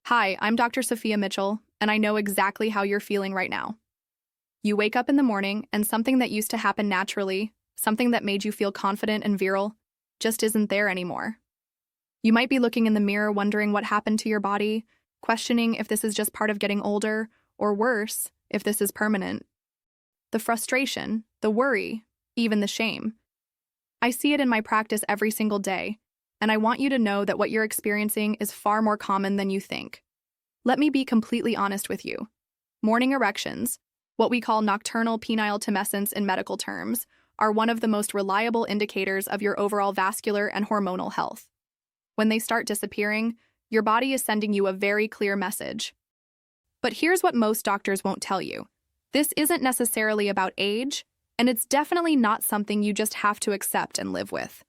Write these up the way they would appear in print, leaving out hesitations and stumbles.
Hi, I'm Dr. Sophia Mitchell, and I know exactly how you're feeling right now. You wake up in the morning, and something that used to happen naturally, something that made you feel confident and virile, just isn't there anymore. You might be looking in the mirror wondering what happened to your body, questioning if this is just part of getting older, or worse, if this is permanent. The frustration, the worry, even the shame. I see it in my practice every single day, and I want you to know that what you're experiencing is far more common than you think. Let me be completely honest with you. Morning erections, what we call nocturnal penile tumescence in medical terms, are one of the most reliable indicators of your overall vascular and hormonal health. When they start disappearing, your body is sending you a very clear message. But here's what most doctors won't tell you. This isn't necessarily about age, and it's definitely not something you just have to accept and live with.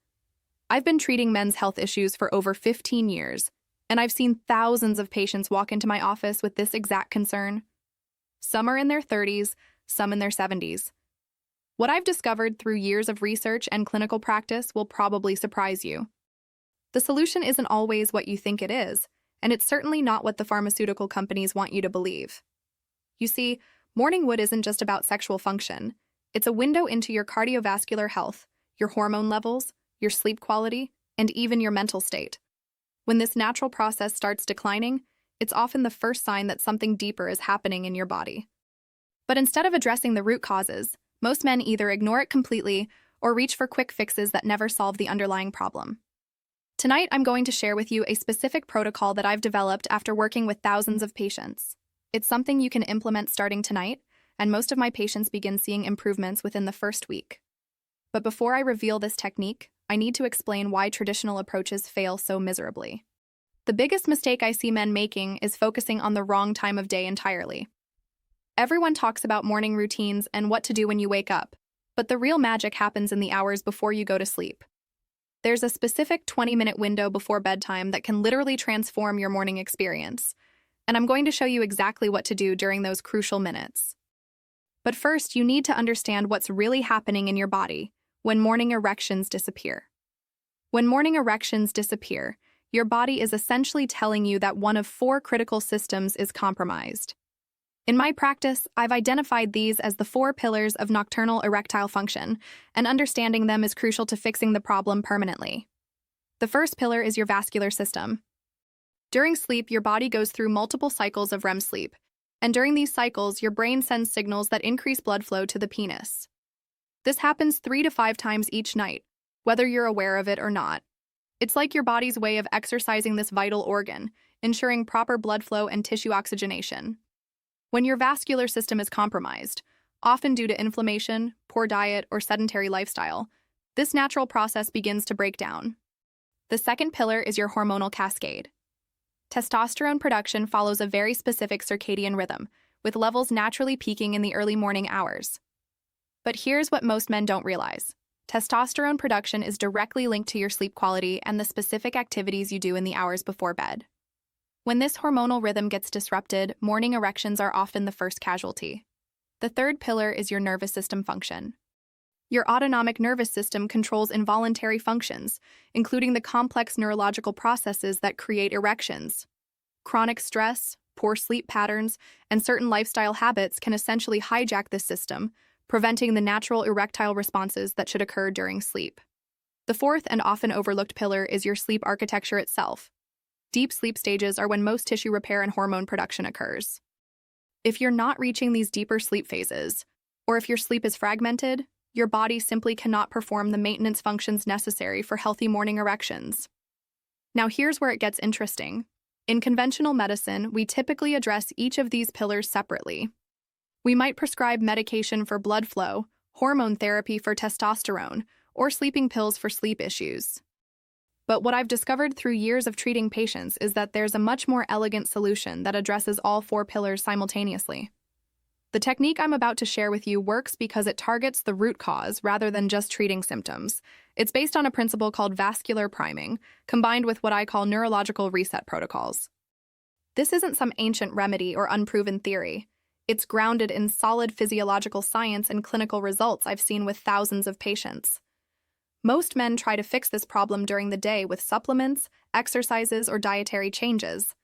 I've been treating men's health issues for over 15 years, and I've seen thousands of patients walk into my office with this exact concern. Some are in their 30s, some in their 70s. What I've discovered through years of research and clinical practice will probably surprise you. The solution isn't always what you think it is, and it's certainly not what the pharmaceutical companies want you to believe. You see, morning wood isn't just about sexual function. It's a window into your cardiovascular health, your hormone levels, your sleep quality, and even your mental state. When this natural process starts declining, it's often the first sign that something deeper is happening in your body. But instead of addressing the root causes, most men either ignore it completely or reach for quick fixes that never solve the underlying problem. Tonight, I'm going to share with you a specific protocol that I've developed after working with thousands of patients. It's something you can implement starting tonight, and most of my patients begin seeing improvements within the first week. But before I reveal this technique, I need to explain why traditional approaches fail so miserably. The biggest mistake I see men making is focusing on the wrong time of day entirely. Everyone talks about morning routines and what to do when you wake up, but the real magic happens in the hours before you go to sleep. There's a specific 20-minute window before bedtime that can literally transform your morning experience, and I'm going to show you exactly what to do during those crucial minutes. But first, you need to understand what's really happening in your body when morning erections disappear. When morning erections disappear, your body is essentially telling you that one of 4 critical systems is compromised. In my practice, I've identified these as the 4 pillars of nocturnal erectile function, and understanding them is crucial to fixing the problem permanently. The first pillar is your vascular system. During sleep, your body goes through multiple cycles of REM sleep, and during these cycles, your brain sends signals that increase blood flow to the penis. This happens 3 to 5 times each night, whether you're aware of it or not. It's like your body's way of exercising this vital organ, ensuring proper blood flow and tissue oxygenation. When your vascular system is compromised, often due to inflammation, poor diet, or sedentary lifestyle, this natural process begins to break down. The second pillar is your hormonal cascade. Testosterone production follows a very specific circadian rhythm, with levels naturally peaking in the early morning hours. But here's what most men don't realize. Testosterone production is directly linked to your sleep quality and the specific activities you do in the hours before bed. When this hormonal rhythm gets disrupted, morning erections are often the first casualty. The third pillar is your nervous system function. Your autonomic nervous system controls involuntary functions, including the complex neurological processes that create erections. Chronic stress, poor sleep patterns, and certain lifestyle habits can essentially hijack this system, preventing the natural erectile responses that should occur during sleep. The fourth and often overlooked pillar is your sleep architecture itself. Deep sleep stages are when most tissue repair and hormone production occurs. If you're not reaching these deeper sleep phases, or if your sleep is fragmented, your body simply cannot perform the maintenance functions necessary for healthy morning erections. Now here's where it gets interesting. In conventional medicine, we typically address each of these pillars separately. We might prescribe medication for blood flow, hormone therapy for testosterone, or sleeping pills for sleep issues. But what I've discovered through years of treating patients is that there's a much more elegant solution that addresses all 4 pillars simultaneously. The technique I'm about to share with you works because it targets the root cause rather than just treating symptoms. It's based on a principle called vascular priming, combined with what I call neurological reset protocols. This isn't some ancient remedy or unproven theory. It's grounded in solid physiological science and clinical results I've seen with thousands of patients. Most men try to fix this problem during the day with supplements, exercises, or dietary changes.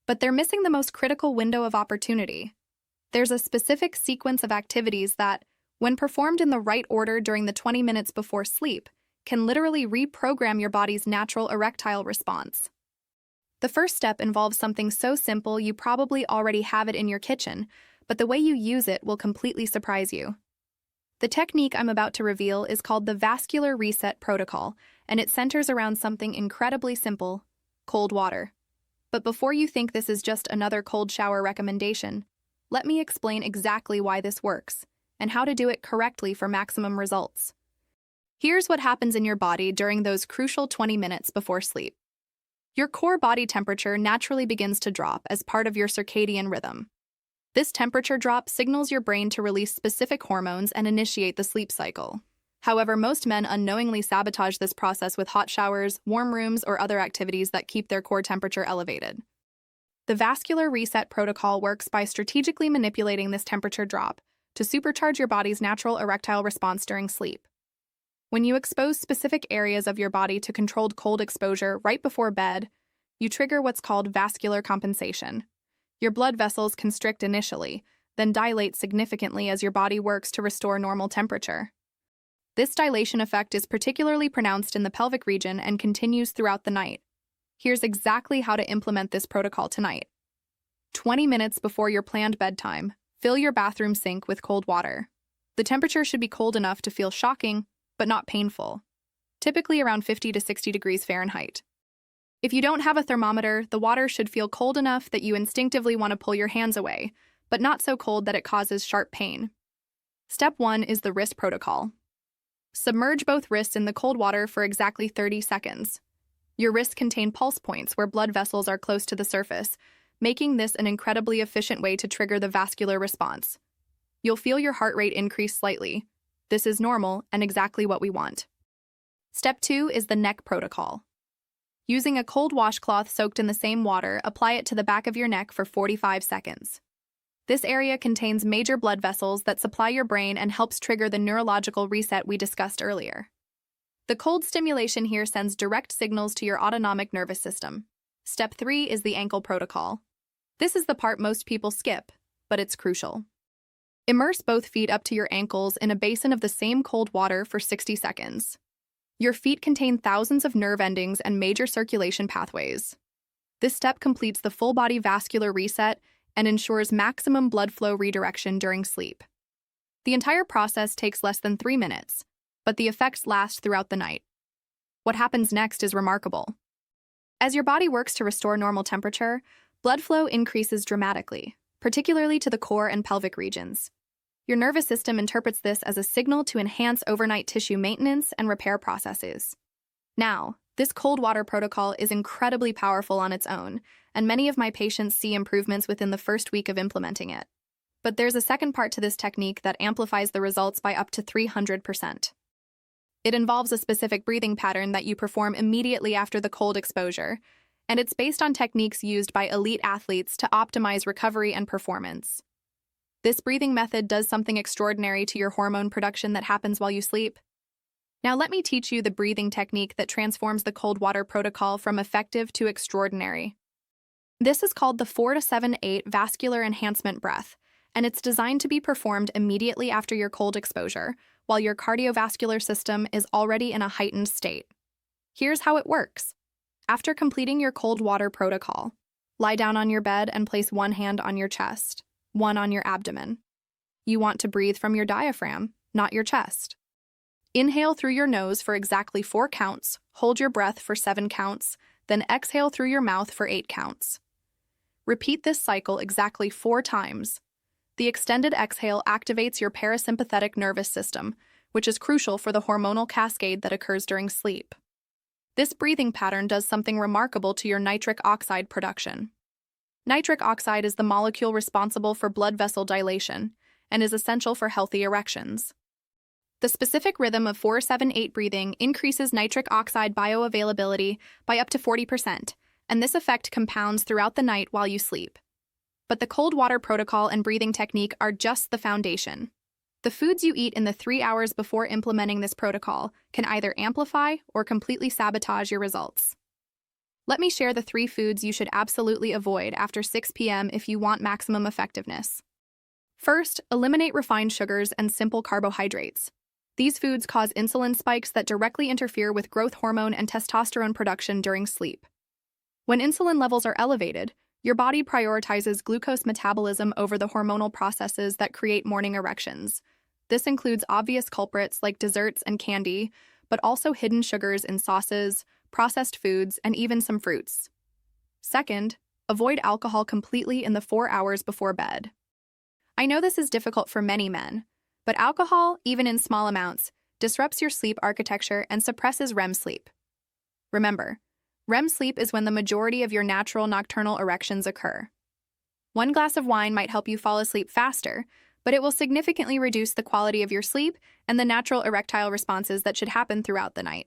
But they're missing the most critical window of opportunity. There's a specific sequence of activities that, when performed in the right order during the 20 minutes before sleep, can literally reprogram your body's natural erectile response. The first step involves something so simple you probably already have it in your kitchen, but the way you use it will completely surprise you. The technique I'm about to reveal is called the Vascular Reset Protocol, and it centers around something incredibly simple: cold water. But before you think this is just another cold shower recommendation, let me explain exactly why this works and how to do it correctly for maximum results. Here's what happens in your body during those crucial 20 minutes before sleep. Your core body temperature naturally begins to drop as part of your circadian rhythm. This temperature drop signals your brain to release specific hormones and initiate the sleep cycle. However, most men unknowingly sabotage this process with hot showers, warm rooms, or other activities that keep their core temperature elevated. The Vascular Reset Protocol works by strategically manipulating this temperature drop to supercharge your body's natural erectile response during sleep. When you expose specific areas of your body to controlled cold exposure right before bed, you trigger what's called vascular compensation. Your blood vessels constrict initially, then dilate significantly as your body works to restore normal temperature. This dilation effect is particularly pronounced in the pelvic region and continues throughout the night. Here's exactly how to implement this protocol tonight. 20 minutes before your planned bedtime, fill your bathroom sink with cold water. The temperature should be cold enough to feel shocking, but not painful, typically around 50 to 60 degrees Fahrenheit. If you don't have a thermometer, the water should feel cold enough that you instinctively want to pull your hands away, but not so cold that it causes sharp pain. Step 1 is the wrist protocol. Submerge both wrists in the cold water for exactly 30 seconds. Your wrists contain pulse points where blood vessels are close to the surface, making this an incredibly efficient way to trigger the vascular response. You'll feel your heart rate increase slightly. This is normal and exactly what we want. Step 2 is the neck protocol. Using a cold washcloth soaked in the same water, apply it to the back of your neck for 45 seconds. This area contains major blood vessels that supply your brain and helps trigger the neurological reset we discussed earlier. The cold stimulation here sends direct signals to your autonomic nervous system. Step 3 is the ankle protocol. This is the part most people skip, but it's crucial. Immerse both feet up to your ankles in a basin of the same cold water for 60 seconds. Your feet contain thousands of nerve endings and major circulation pathways. This step completes the full-body vascular reset and ensures maximum blood flow redirection during sleep. The entire process takes less than 3 minutes, but the effects last throughout the night. What happens next is remarkable. As your body works to restore normal temperature, blood flow increases dramatically, particularly to the core and pelvic regions. Your nervous system interprets this as a signal to enhance overnight tissue maintenance and repair processes. Now, this cold water protocol is incredibly powerful on its own, and many of my patients see improvements within the first week of implementing it. But there's a second part to this technique that amplifies the results by up to 300%. It involves a specific breathing pattern that you perform immediately after the cold exposure, and it's based on techniques used by elite athletes to optimize recovery and performance. This breathing method does something extraordinary to your hormone production that happens while you sleep. Now let me teach you the breathing technique that transforms the cold water protocol from effective to extraordinary. This is called the 4-7-8 vascular enhancement breath, and it's designed to be performed immediately after your cold exposure, while your cardiovascular system is already in a heightened state. Here's how it works. After completing your cold water protocol, lie down on your bed and place one hand on your chest, one on your abdomen. You want to breathe from your diaphragm, not your chest. Inhale through your nose for exactly 4 counts, hold your breath for 7 counts, then exhale through your mouth for 8 counts. Repeat this cycle exactly 4 times. The extended exhale activates your parasympathetic nervous system, which is crucial for the hormonal cascade that occurs during sleep. This breathing pattern does something remarkable to your nitric oxide production. Nitric oxide is the molecule responsible for blood vessel dilation and is essential for healthy erections. The specific rhythm of 4-7-8 breathing increases nitric oxide bioavailability by up to 40%, and this effect compounds throughout the night while you sleep. But the cold water protocol and breathing technique are just the foundation. The foods you eat in the 3 hours before implementing this protocol can either amplify or completely sabotage your results. Let me share the 3 foods you should absolutely avoid after 6 p.m. if you want maximum effectiveness. First, eliminate refined sugars and simple carbohydrates. These foods cause insulin spikes that directly interfere with growth hormone and testosterone production during sleep. When insulin levels are elevated, your body prioritizes glucose metabolism over the hormonal processes that create morning erections. This includes obvious culprits like desserts and candy, but also hidden sugars in sauces, processed foods, and even some fruits. Second, avoid alcohol completely in the 4 hours before bed. I know this is difficult for many men, but alcohol, even in small amounts, disrupts your sleep architecture and suppresses REM sleep. Remember, REM sleep is when the majority of your natural nocturnal erections occur. 1 glass of wine might help you fall asleep faster, but it will significantly reduce the quality of your sleep and the natural erectile responses that should happen throughout the night.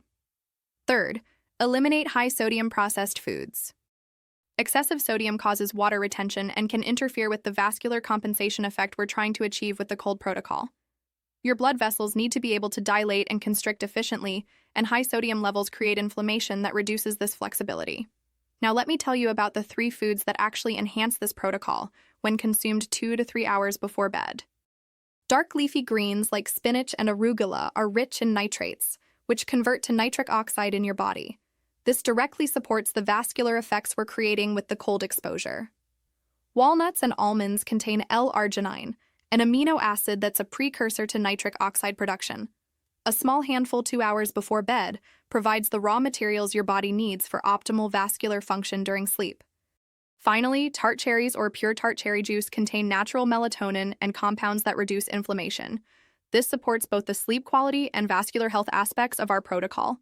Third, eliminate high-sodium processed foods. Excessive sodium causes water retention and can interfere with the vascular compensation effect we're trying to achieve with the cold protocol. Your blood vessels need to be able to dilate and constrict efficiently, and high sodium levels create inflammation that reduces this flexibility. Now let me tell you about the 3 foods that actually enhance this protocol when consumed 2 to 3 hours before bed. Dark leafy greens like spinach and arugula are rich in nitrates, which convert to nitric oxide in your body. This directly supports the vascular effects we're creating with the cold exposure. Walnuts and almonds contain L-arginine, an amino acid that's a precursor to nitric oxide production. A small handful 2 hours before bed provides the raw materials your body needs for optimal vascular function during sleep. Finally, tart cherries or pure tart cherry juice contain natural melatonin and compounds that reduce inflammation. This supports both the sleep quality and vascular health aspects of our protocol.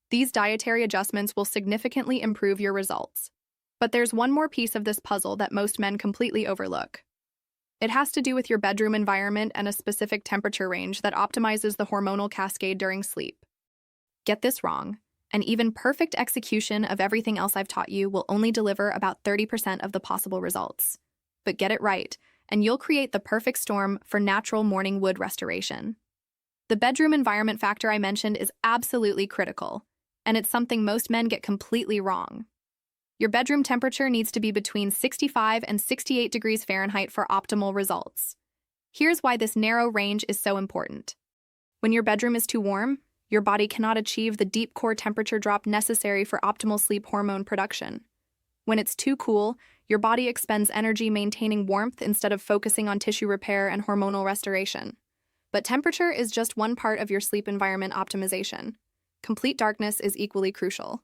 These dietary adjustments will significantly improve your results. But there's one more piece of this puzzle that most men completely overlook. It has to do with your bedroom environment and a specific temperature range that optimizes the hormonal cascade during sleep. Get this wrong, and even perfect execution of everything else I've taught you will only deliver about 30% of the possible results. But get it right, and you'll create the perfect storm for natural morning wood restoration. The bedroom environment factor I mentioned is absolutely critical, and it's something most men get completely wrong. Your bedroom temperature needs to be between 65 and 68 degrees Fahrenheit for optimal results. Here's why this narrow range is so important. When your bedroom is too warm, your body cannot achieve the deep core temperature drop necessary for optimal sleep hormone production. When it's too cool, your body expends energy maintaining warmth instead of focusing on tissue repair and hormonal restoration. But temperature is just one part of your sleep environment optimization. Complete darkness is equally crucial.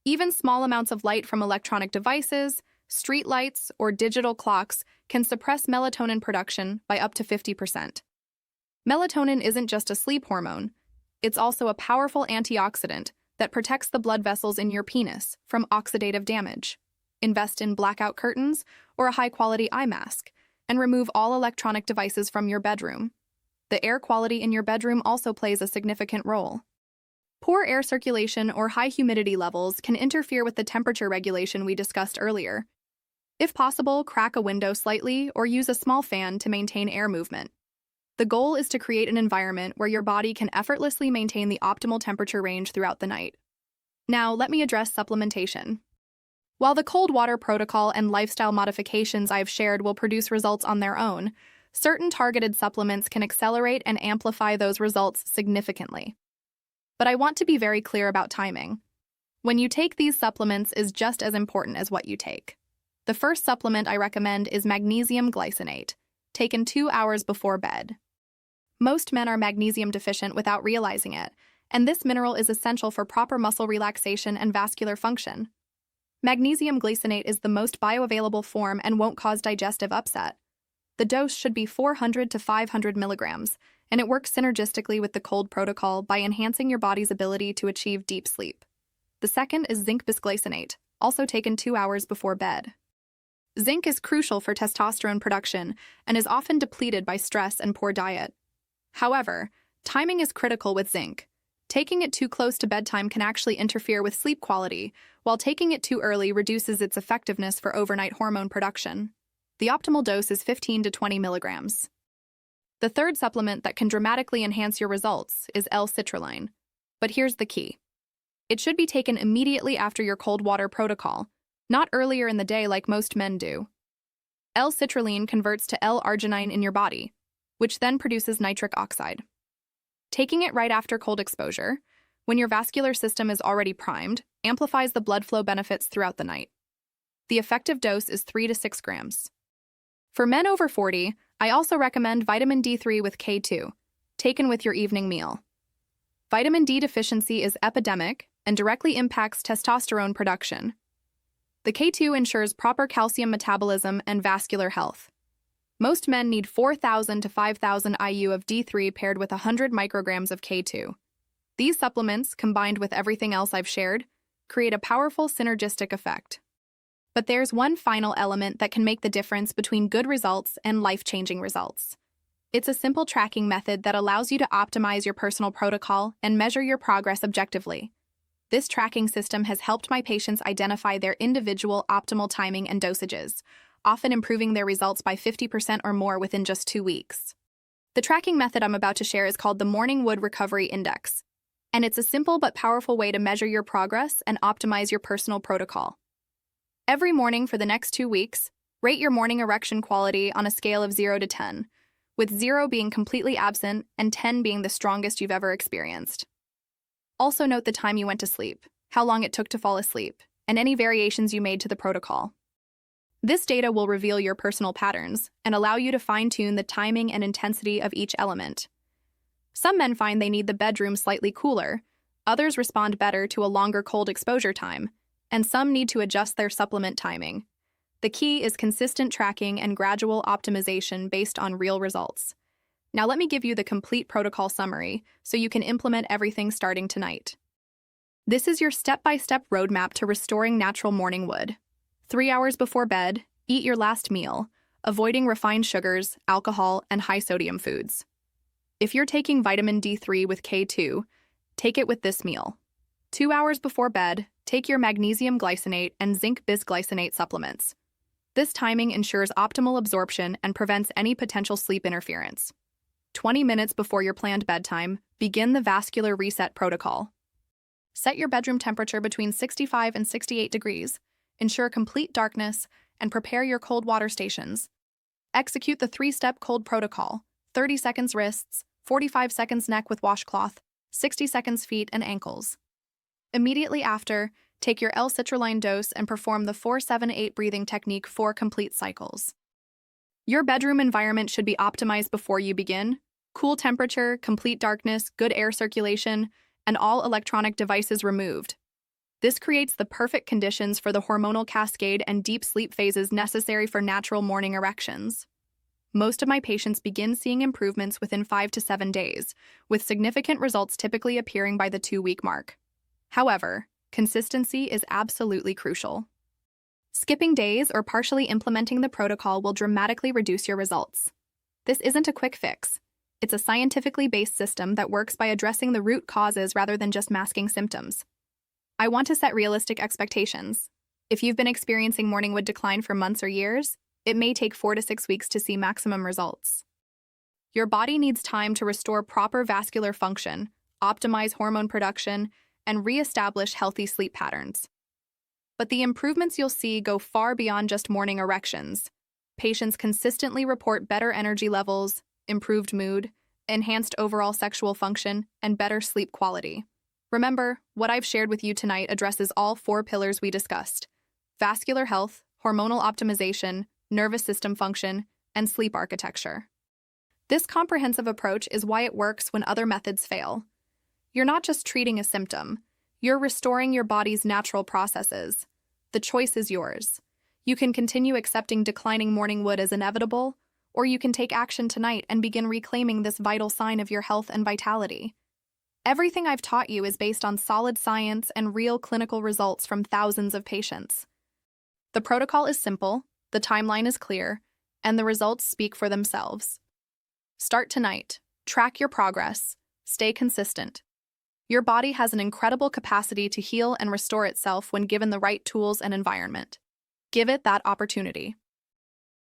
Even small amounts of light from electronic devices, street lights, or digital clocks can suppress melatonin production by up to 50%. Melatonin isn't just a sleep hormone, it's also a powerful antioxidant that protects the blood vessels in your penis from oxidative damage. Invest in blackout curtains or a high-quality eye mask, and remove all electronic devices from your bedroom. The air quality in your bedroom also plays a significant role. Poor air circulation or high humidity levels can interfere with the temperature regulation we discussed earlier. If possible, crack a window slightly or use a small fan to maintain air movement. The goal is to create an environment where your body can effortlessly maintain the optimal temperature range throughout the night. Now, let me address supplementation. While the cold water protocol and lifestyle modifications I've shared will produce results on their own, certain targeted supplements can accelerate and amplify those results significantly. But I want to be very clear about timing. When you take these supplements is just as important as what you take. The first supplement I recommend is magnesium glycinate, taken 2 hours before bed. Most men are magnesium deficient without realizing it, and this mineral is essential for proper muscle relaxation and vascular function. Magnesium glycinate is the most bioavailable form and won't cause digestive upset. The dose should be 400 to 500 milligrams, and it works synergistically with the cold protocol by enhancing your body's ability to achieve deep sleep. The second is zinc bisglycinate, also taken 2 hours before bed. Zinc is crucial for testosterone production and is often depleted by stress and poor diet. However, timing is critical with zinc. Taking it too close to bedtime can actually interfere with sleep quality, while taking it too early reduces its effectiveness for overnight hormone production. The optimal dose is 15 to 20 milligrams. The third supplement that can dramatically enhance your results is L-citrulline. But here's the key. It should be taken immediately after your cold water protocol, not earlier in the day like most men do. L-citrulline converts to L-arginine in your body, which then produces nitric oxide. Taking it right after cold exposure, when your vascular system is already primed, amplifies the blood flow benefits throughout the night. The effective dose is 3 to 6 grams. For men over 40, I also recommend vitamin D3 with K2, taken with your evening meal. Vitamin D deficiency is epidemic and directly impacts testosterone production. The K2 ensures proper calcium metabolism and vascular health. Most men need 4,000 to 5,000 IU of D3 paired with 100 micrograms of K2. These supplements, combined with everything else I've shared, create a powerful synergistic effect. But there's one final element that can make the difference between good results and life-changing results. It's a simple tracking method that allows you to optimize your personal protocol and measure your progress objectively. This tracking system has helped my patients identify their individual optimal timing and dosages, often improving their results by 50% or more within just 2 weeks. The tracking method I'm about to share is called the Morning Wood Recovery Index, and it's a simple but powerful way to measure your progress and optimize your personal protocol. Every morning for the next 2 weeks, rate your morning erection quality on a scale of 0 to 10, with 0 being completely absent and 10 being the strongest you've ever experienced. Also note the time you went to sleep, how long it took to fall asleep, and any variations you made to the protocol. This data will reveal your personal patterns and allow you to fine-tune the timing and intensity of each element. Some men find they need the bedroom slightly cooler, others respond better to a longer cold exposure time, and some need to adjust their supplement timing. The key is consistent tracking and gradual optimization based on real results. Now let me give you the complete protocol summary so you can implement everything starting tonight. This is your step-by-step roadmap to restoring natural morning wood. 3 hours before bed, eat your last meal, avoiding refined sugars, alcohol, and high-sodium foods. If you're taking vitamin D3 with K2, take it with this meal. 2 hours before bed, take your magnesium glycinate and zinc bisglycinate supplements. This timing ensures optimal absorption and prevents any potential sleep interference. 20 minutes before your planned bedtime, begin the Vascular Reset Protocol. Set your bedroom temperature between 65 and 68 degrees, ensure complete darkness, and prepare your cold water stations. Execute the 3-step cold protocol: 30 seconds wrists, 45 seconds neck with washcloth, 60 seconds feet and ankles. Immediately after, take your L-citrulline dose and perform the 4-7-8 breathing technique 4 complete cycles. Your bedroom environment should be optimized before you begin. Cool temperature, complete darkness, good air circulation, and all electronic devices removed. This creates the perfect conditions for the hormonal cascade and deep sleep phases necessary for natural morning erections. Most of my patients begin seeing improvements within 5 to 7 days, with significant results typically appearing by the 2-week mark. However, consistency is absolutely crucial. Skipping days or partially implementing the protocol will dramatically reduce your results. This isn't a quick fix. It's a scientifically based system that works by addressing the root causes rather than just masking symptoms. I want to set realistic expectations. If you've been experiencing morning wood decline for months or years, it may take 4 to 6 weeks to see maximum results. Your body needs time to restore proper vascular function, optimize hormone production, and re-establish healthy sleep patterns. But the improvements you'll see go far beyond just morning erections. Patients consistently report better energy levels, improved mood, enhanced overall sexual function, and better sleep quality. Remember, what I've shared with you tonight addresses all 4 pillars we discussed: vascular health, hormonal optimization, nervous system function, and sleep architecture. This comprehensive approach is why it works when other methods fail. You're not just treating a symptom, you're restoring your body's natural processes. The choice is yours. You can continue accepting declining morning wood as inevitable, or you can take action tonight and begin reclaiming this vital sign of your health and vitality. Everything I've taught you is based on solid science and real clinical results from thousands of patients. The protocol is simple, the timeline is clear, and the results speak for themselves. Start tonight. Track your progress. Stay consistent. Your body has an incredible capacity to heal and restore itself when given the right tools and environment. Give it that opportunity.